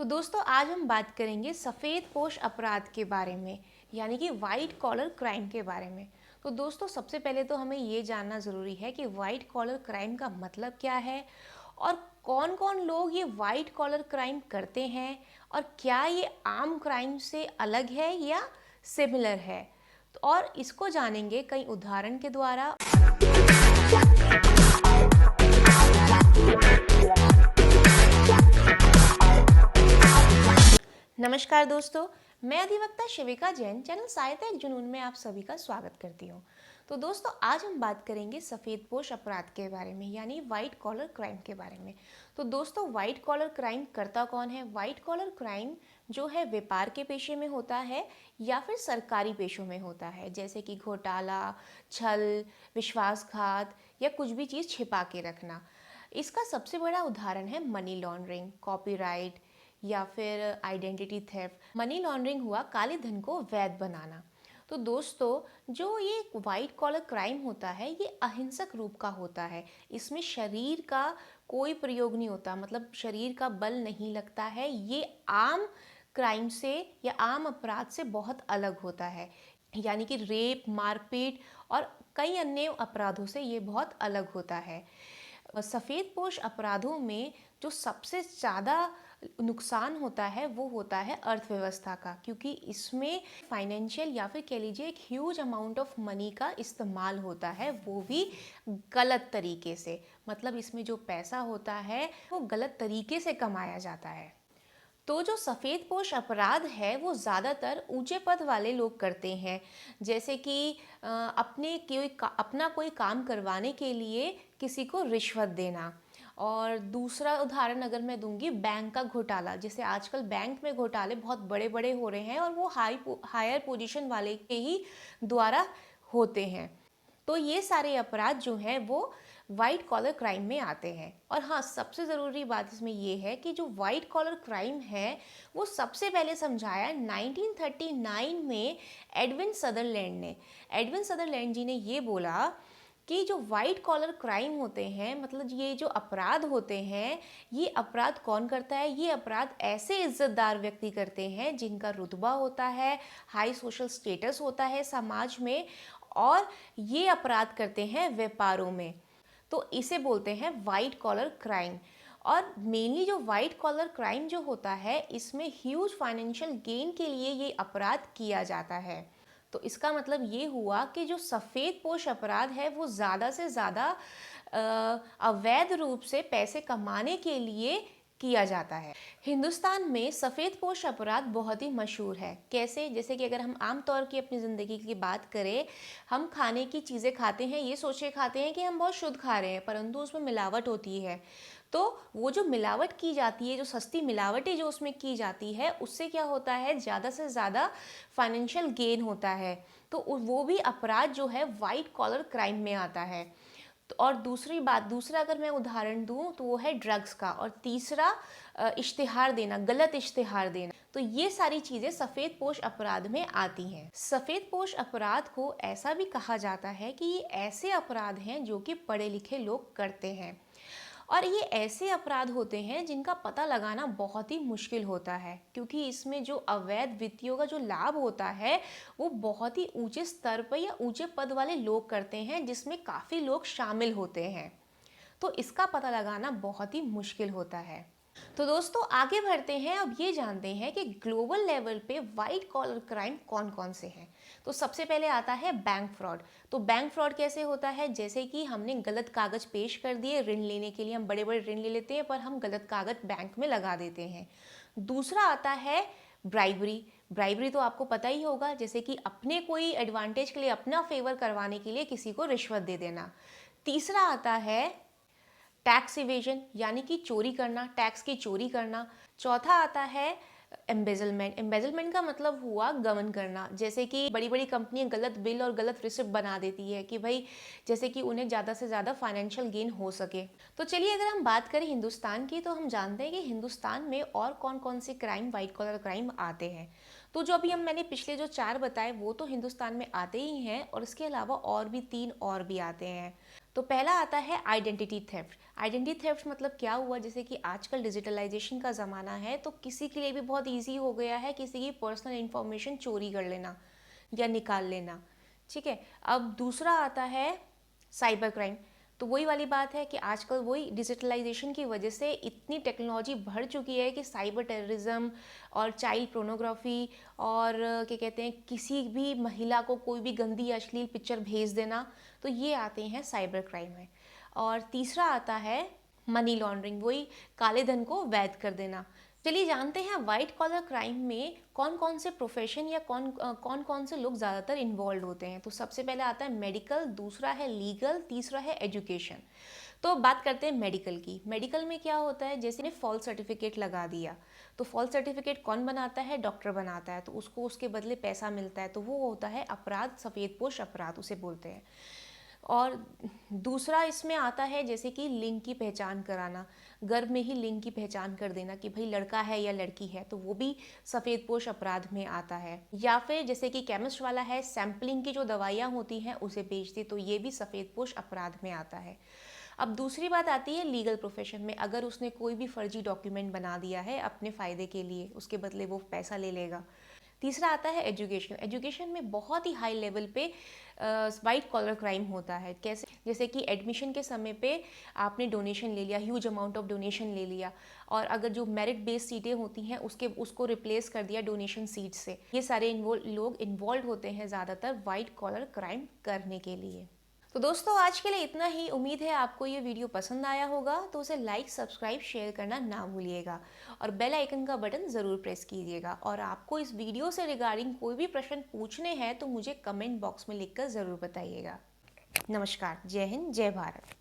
तो दोस्तों आज हम बात करेंगे सफ़ेद पोश अपराध के बारे में, यानी कि वाइट कॉलर क्राइम के बारे में। तो दोस्तों सबसे पहले तो हमें ये जानना ज़रूरी है कि वाइट कॉलर क्राइम का मतलब क्या है और कौन कौन लोग ये वाइट कॉलर क्राइम करते हैं और क्या ये आम क्राइम से अलग है या सिमिलर है। तो और इसको जानेंगे कई उदाहरण के द्वारा। नमस्कार दोस्तों, मैं अधिवक्ता शिविका जैन चैनल सहायता एक जुनून में आप सभी का स्वागत करती हूँ। तो दोस्तों आज हम बात करेंगे सफ़ेद पोश अपराध के बारे में, यानी वाइट कॉलर क्राइम के बारे में। तो दोस्तों वाइट कॉलर क्राइम करता कौन है? वाइट कॉलर क्राइम जो है व्यापार के पेशे में होता है या फिर सरकारी पेशों में होता है, जैसे कि घोटाला, छल, विश्वासघात या कुछ भी चीज़ छिपा के रखना। इसका सबसे बड़ा उदाहरण है मनी लॉन्ड्रिंग, कॉपीराइट या फिर आइडेंटिटी थेफ्ट। मनी लॉन्ड्रिंग हुआ काले धन को वैध बनाना। तो दोस्तों जो ये वाइट कॉलर क्राइम होता है ये अहिंसक रूप का होता है। इसमें शरीर का कोई प्रयोग नहीं होता, मतलब शरीर का बल नहीं लगता है। ये आम क्राइम से या आम अपराध से बहुत अलग होता है, यानी कि रेप, मारपीट और कई अन्य अपराधों से ये बहुत अलग होता है। सफ़ेद पोश अपराधों में जो सबसे ज़्यादा नुकसान होता है वो होता है अर्थव्यवस्था का, क्योंकि इसमें फाइनेंशियल या फिर कह लीजिए एक ह्यूज अमाउंट ऑफ मनी का इस्तेमाल होता है, वो भी गलत तरीके से। मतलब इसमें जो पैसा होता है वो गलत तरीके से कमाया जाता है। तो जो सफ़ेद पोश अपराध है वो ज़्यादातर ऊंचे पद वाले लोग करते हैं, जैसे कि अपना कोई काम करवाने के लिए किसी को रिश्वत देना। और दूसरा उदाहरण अगर मैं दूंगी, बैंक का घोटाला। जैसे आजकल बैंक में घोटाले बहुत बड़े बड़े हो रहे हैं और वो हायर पोजीशन वाले के ही द्वारा होते हैं। तो ये सारे अपराध जो हैं वो वाइट कॉलर क्राइम में आते हैं। और हाँ, सबसे ज़रूरी बात इसमें ये है कि जो वाइट कॉलर क्राइम है वो सबसे पहले समझाया 1939 में एडविन सदरलैंड ने। एडविन सदरलैंड जी ने ये बोला कि जो वाइट कॉलर क्राइम होते हैं, मतलब ये जो अपराध होते हैं, ये अपराध कौन करता है? ये अपराध ऐसे इज्जतदार व्यक्ति करते हैं जिनका रुतबा होता है, हाई सोशल स्टेटस होता है समाज में, और ये अपराध करते हैं व्यापारों में। तो इसे बोलते हैं वाइट कॉलर क्राइम। और मेनली जो वाइट कॉलर क्राइम जो होता है इसमें ह्यूज फाइनेंशियल गेन के लिए ये अपराध किया जाता है। तो इसका मतलब ये हुआ कि जो सफ़ेद पोश अपराध है वो ज़्यादा से ज़्यादा अवैध रूप से पैसे कमाने के लिए किया जाता है। हिंदुस्तान में सफ़ेद पोश अपराध बहुत ही मशहूर है। कैसे? जैसे कि अगर हम आम तौर की अपनी ज़िंदगी की बात करें, हम खाने की चीज़ें खाते हैं, ये सोच के खाते हैं कि हम बहुत शुद्ध खा रहे हैं, परंतु उसमें मिलावट होती है। तो वो जो मिलावट की जाती है, जो सस्ती मिलावटें जो उसमें की जाती है, उससे क्या होता है, ज़्यादा से ज़्यादा फाइनेंशियल गेन होता है। तो वो भी अपराध जो है वाइट कॉलर क्राइम में आता है। तो और दूसरा अगर मैं उदाहरण दूं तो वो है ड्रग्स का, और तीसरा इश्तिहार देना, गलत इश्तिहार देना। तो ये सारी चीज़ें सफ़ेद पोश अपराध में आती हैं। सफ़ेद पोश अपराध को ऐसा भी कहा जाता है कि ये ऐसे अपराध हैं जो कि पढ़े लिखे लोग करते हैं, और ये ऐसे अपराध होते हैं जिनका पता लगाना बहुत ही मुश्किल होता है, क्योंकि इसमें जो अवैध वित्तियों का जो लाभ होता है वो बहुत ही ऊंचे स्तर पर या ऊंचे पद वाले लोग करते हैं, जिसमें काफ़ी लोग शामिल होते हैं। तो इसका पता लगाना बहुत ही मुश्किल होता है। तो दोस्तों आगे बढ़ते हैं, अब ये जानते हैं कि ग्लोबल लेवल पे वाइट कॉलर क्राइम कौन कौन से हैं। तो सबसे पहले आता है बैंक फ्रॉड। तो बैंक फ्रॉड कैसे होता है? जैसे कि हमने गलत कागज पेश कर दिए ऋण लेने के लिए, हम बड़े बड़े ऋण ले लेते हैं पर हम गलत कागज बैंक में लगा देते हैं। दूसरा आता है ब्राइबरी। ब्राइबरी तो आपको पता ही होगा, जैसे कि अपने कोई एडवांटेज के लिए, अपना फेवर करवाने के लिए किसी को रिश्वत दे देना। तीसरा आता है टैक्स इवेजन, यानी कि चोरी करना, टैक्स की चोरी करना। चौथा आता है एम्बेजलमेंट। एम्बेजलमेंट का मतलब हुआ गबन करना, जैसे कि बड़ी बड़ी कंपनियां गलत बिल और गलत रिसिप्ट बना देती है कि भाई जैसे कि उन्हें ज़्यादा से ज़्यादा फाइनेंशियल गेन हो सके। तो चलिए अगर हम बात करें हिंदुस्तान की, तो हम जानते हैं कि हिंदुस्तान में और कौन कौन से क्राइम, वाइट कॉलर क्राइम आते हैं। तो जो अभी मैंने पिछले जो 4 बताए वो तो हिंदुस्तान में आते ही हैं, और इसके अलावा और भी 3 और भी आते हैं। तो पहला आता है आइडेंटिटी थेफ्ट। आइडेंटिटी थेफ्ट मतलब क्या हुआ, जैसे कि आजकल डिजिटलाइजेशन का ज़माना है तो किसी के लिए भी बहुत ईजी हो गया है किसी की पर्सनल इन्फॉर्मेशन चोरी कर लेना या निकाल लेना। ठीक है। अब दूसरा आता है साइबर क्राइम। तो वही वाली बात है कि आजकल वही डिजिटलाइजेशन की वजह से इतनी टेक्नोलॉजी बढ़ चुकी है कि साइबर टेररिज्म और चाइल्ड पोर्नोग्राफी और क्या कहते हैं किसी भी महिला को कोई भी गंदी या अश्लील पिक्चर भेज देना, तो ये आते हैं साइबर क्राइम में। और तीसरा आता है मनी लॉन्ड्रिंग, वही काले धन को वैध कर देना। चलिए जानते हैं वाइट कॉलर क्राइम में कौन कौन से प्रोफेशन या कौन कौन से लोग ज़्यादातर इन्वॉल्व होते हैं। तो सबसे पहले आता है मेडिकल, दूसरा है लीगल, तीसरा है एजुकेशन। तो बात करते हैं मेडिकल की। मेडिकल में क्या होता है, जैसे ने फॉल्स सर्टिफिकेट लगा दिया, तो फॉल्स सर्टिफिकेट कौन बनाता है, डॉक्टर बनाता है, तो उसको उसके बदले पैसा मिलता है, तो वो होता है अपराध, सफ़ेदपोश अपराध उसे बोलते हैं। और दूसरा इसमें आता है जैसे कि लिंग की पहचान कराना, गर्भ में ही लिंग की पहचान कर देना कि भाई लड़का है या लड़की है, तो वो भी सफ़ेदपोश अपराध में आता है। या फिर जैसे कि केमिस्ट वाला है, सैम्पलिंग की जो दवाइयाँ होती हैं उसे बेचती, तो ये भी सफ़ेदपोश अपराध में आता है। अब दूसरी बात आती है लीगल प्रोफेशन में, अगर उसने कोई भी फर्जी डॉक्यूमेंट बना दिया है अपने फ़ायदे के लिए, उसके बदले वो पैसा ले लेगा। तीसरा आता है एजुकेशन। एजुकेशन में बहुत ही हाई लेवल पे वाइट कॉलर क्राइम होता है। कैसे, जैसे कि एडमिशन के समय पे आपने डोनेशन ले लिया, ह्यूज अमाउंट ऑफ डोनेशन ले लिया, और अगर जो मेरिट बेस्ड सीटें होती हैं उसको रिप्लेस कर दिया डोनेशन सीट से। ये सारे लोग इन्वॉल्व होते हैं ज़्यादातर वाइट कॉलर क्राइम करने के लिए। तो दोस्तों आज के लिए इतना ही। उम्मीद है आपको ये वीडियो पसंद आया होगा, तो उसे लाइक, सब्सक्राइब, शेयर करना ना भूलिएगा और बेल आइकन का बटन ज़रूर प्रेस कीजिएगा। और आपको इस वीडियो से रिगार्डिंग कोई भी प्रश्न पूछने हैं तो मुझे कमेंट बॉक्स में लिखकर ज़रूर बताइएगा। नमस्कार, जय हिंद, जय भारत।